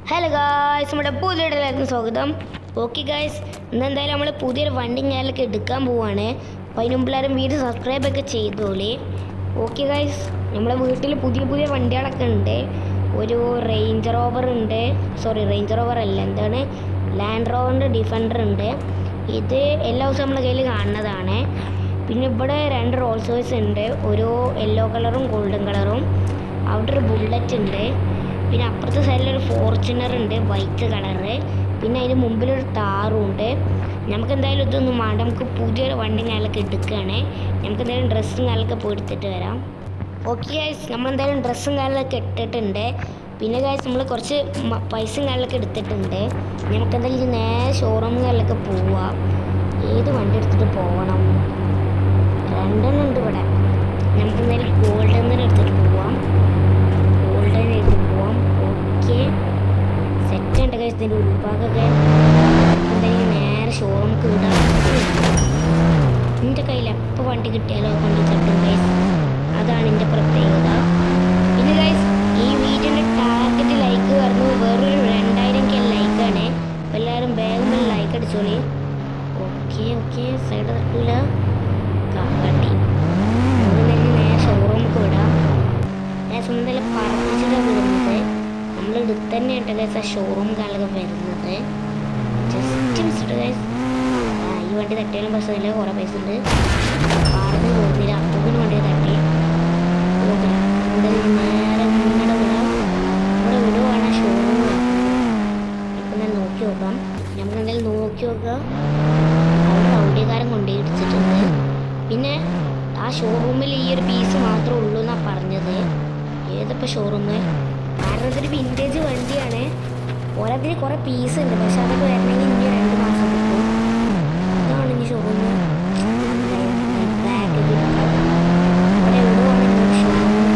Hello guys, നമ്മുടെ പുതിയൊരു സ്വാഗതം. ഓക്കെ ഗായ്സ്, ഇന്നെന്തായാലും നമ്മൾ പുതിയൊരു വണ്ടി ഞാനൊക്കെ എടുക്കാൻ പോവുകയാണ്. അപ്പോൾ അതിന് മുമ്പ് എല്ലാവരും വീഡിയോ സബ്സ്ക്രൈബൊക്കെ ചെയ്തോളി. ഓക്കെ ഗായ്സ്, നമ്മളെ വീട്ടിൽ പുതിയ പുതിയ വണ്ടികളൊക്കെ ഉണ്ട്. ഒരു റേഞ്ച് റോവർ ഉണ്ട്, റേഞ്ച് റോവർ അല്ല, എന്താണ് ലാൻഡ് റോവറിൻ്റെ ഡിഫൻഡർ ഉണ്ട്. ഇത് എല്ലാ ദിവസവും നമ്മുടെ കയ്യിൽ കാണുന്നതാണ്. പിന്നെ ഇവിടെ 2 റോൾസ് റോയ്സ് ഉണ്ട്, ഒരു യെല്ലോ കളറും ഗോൾഡൻ കളറും. അവിടെ ഒരു ബുള്ളറ്റ് ഉണ്ട്. പിന്നെ അപ്പുറത്തെ സൈഡിലൊരു ഫോർച്യൂണർ ഉണ്ട്, വൈറ്റ് കളറ്. പിന്നെ അതിന് മുമ്പിലൊരു താറും ഉണ്ട്. നമുക്ക് എന്തായാലും ഇതൊന്നും വേണ്ട, നമുക്ക് പുതിയൊരു വണ്ടി ഞാനൊക്കെ എടുക്കുകയാണ്. നമുക്ക് എന്തായാലും ഡ്രസ്സും കാലൊക്കെ പോയി എടുത്തിട്ട് വരാം. ഓക്കെ ഗൈസ്, നമ്മളെന്തായാലും ഡ്രസ്സും കാലൊക്കെ ഇട്ടിട്ടുണ്ട്. പിന്നെ ഗൈസ് നമ്മൾ കുറച്ച് പൈസയും കാലൊക്കെ എടുത്തിട്ടുണ്ട്. നമുക്ക് എന്തായാലും നേരെ ഷോറൂമുകളിലൊക്കെ പോവാം. ഏത് വണ്ടി എടുത്തിട്ട് പോകണം? 2 ഉണ്ട് ഇവിടെ. നമുക്ക് എന്തായാലും ഗോൾഡൻ എടുത്തിട്ട് പോവാം. ഗോൾഡൻ എടുത്ത് പോവാം. ഓക്കെ, സെറ്റ് ഉണ്ട് ഗൈസ്. ഇതിൻ്റെ ഉൾഭാഗമൊക്കെ എന്തായാലും നേരെ ഷോറൂമുക്ക് വിടാം. എൻ്റെ കയ്യിൽ എപ്പോൾ വണ്ടി കിട്ടിയാലോ വണ്ടി തട്ടും ഗൈസ്, അതാണ് എൻ്റെ പ്രത്യേകത. പിന്നെ ഗൈസ്, ഈ വീഡിയോൻ്റെ ടാർഗറ്റ് ലൈക്ക് പറഞ്ഞു വേറൊരു 2000 ലൈക്കാണ്. അപ്പോൾ എല്ലാവരും വേഗം ലൈക്ക് അടിച്ചോളി. ഓക്കെ ഓക്കെ, സൈഡ് തട്ടില്ല കാട്ടി. നമുക്ക് നേരെ ഷോറൂമുക്ക് വിടാം. സ്വന്തം പറപ്പിച്ചിട്ടാണ് വരുന്നത്. നമ്മൾ എടുത്ത് തന്നെ ഉണ്ട് ഗൈസ് ആ ഷോറൂം കാലൊക്കെ വരുന്നത്. ജസ്റ്റ് മിസ്സിട്ട് ഗൈസ്, ഈ വണ്ടി തട്ടിയാലും പ്രശ്നമില്ല, കുറേ പൈസ ഉണ്ട്. ആർക്കും വരുന്നില്ല, അപ്പൂപ്പിന് വണ്ടി തട്ടി. ഓക്കെ, നേരെ മുന്നോട്ട് വിടാം. ഇവിടെ വിടുവാണ് ഷോറൂം വരുന്നത്. നമുക്ക് എന്തായാലും നോക്കി നോക്കാം. നമുക്ക് എന്തായാലും നോക്കി നോക്കാം. അവിടെ റൗഡിക്കാരൻ കൊണ്ടുപോയി ഇടിച്ചിട്ടുണ്ട്. പിന്നെ ആ ഷോറൂമിൽ ഈ ഒരു പീസ് മാത്രമേ ഉള്ളൂ എന്നാണ് പറഞ്ഞത്. ഏതിപ്പോൾ ഷോറൂം? കാരണം ഇതൊരു വിൻറ്റേജ് വണ്ടിയാണ്. ഓരോതിൽ കുറേ പീസ് ഉണ്ട്, പക്ഷെ അതൊക്കെ വരണമെങ്കിൽ ഇനി 2 മാസം കിട്ടും. ഇതാണ് ഇനി ഷോറൂം. ബാഗ് അവിടെ എവിടെയാണ് ഷോറൂം?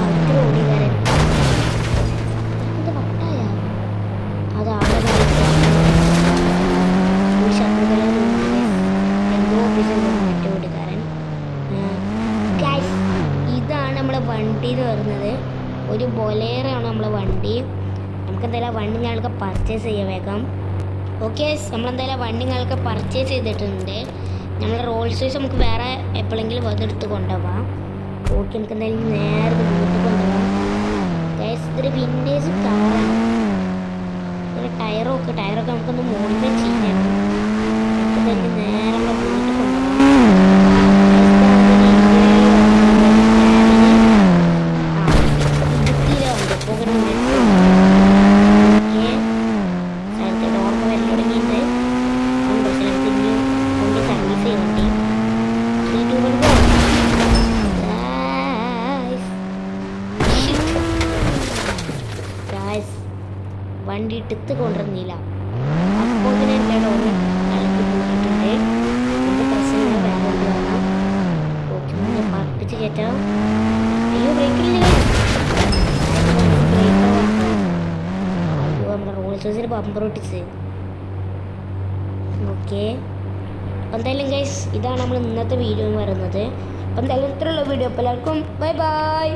അടുത്തൊരു ഓടിക്കാരൻ. ഇത് വട്ടായ അതാണ് ശത്രുക്കളെ എന്തോ ഓഫീസുണ്ട് മറ്റേ ഓടിക്കാരൻ. ഇതാണ് നമ്മളെ വണ്ടി എന്ന് പറയുന്നത്. ഒരു ബൊലേറോ ആണ് നമ്മളെ വണ്ടി. നമുക്ക് എന്തായാലും ആ വണ്ടി ഞങ്ങൾക്ക് പർച്ചേസ് ചെയ്യാൻ വേഗം. ഓക്കെ, നമ്മളെന്തായാലും വണ്ടി ഞങ്ങൾക്ക് പർച്ചേസ് ചെയ്തിട്ടുണ്ട്. നമ്മൾ റോൾസ് റോയ്സ് നമുക്ക് വേറെ എപ്പോഴെങ്കിലും വന്നെടുത്ത് കൊണ്ടുപോകാം. ഓക്കെ, നമുക്ക് എന്തായാലും നേരെ വീട്ടിൽ കൊണ്ടുപോകാം. ഗൈസ്, ഇതൊരു വിൻറ്റേജ് കാറാണ്. ഒരു ടയറൊക്കെ നമുക്കൊന്ന് മോഡിഫൈ ചെയ്യണം. നമുക്ക് എന്തായാലും നേരെ നമ്മളെ വീട്ടിൽ കൊണ്ടുപോകാം. വണ്ടി എടുത്ത് കൊണ്ടുവന്നില്ല. അപ്പോൾ ഇതിനെ എൻ്റെ ഡോറ് കളക്കി പോയിട്ടുണ്ട്. എൻ്റെ പ്രശ്നം വേറെ വണ്ടി വേണം. ഓക്കെ, മുന്നേ പറപ്പിച്ച് കയറ്റാം. അയ്യോ, ബ്രേക്കില്ല. അയ്യോ, നമ്മുടെ റോൾസ് റോയ്സിന് ബമ്പർ ഒട്ടിച്ച്. ഓക്കെ, എന്തായാലും ഗൈസ്, ഇതാണ് നമ്മൾ ഇന്നത്തെ വീഡിയോ എന്ന് പറയുന്നത്. അപ്പം എന്തായാലും ഇത്രയുള്ള വീഡിയോ. അപ്പോൾ എല്ലാവർക്കും ബൈ ബൈ.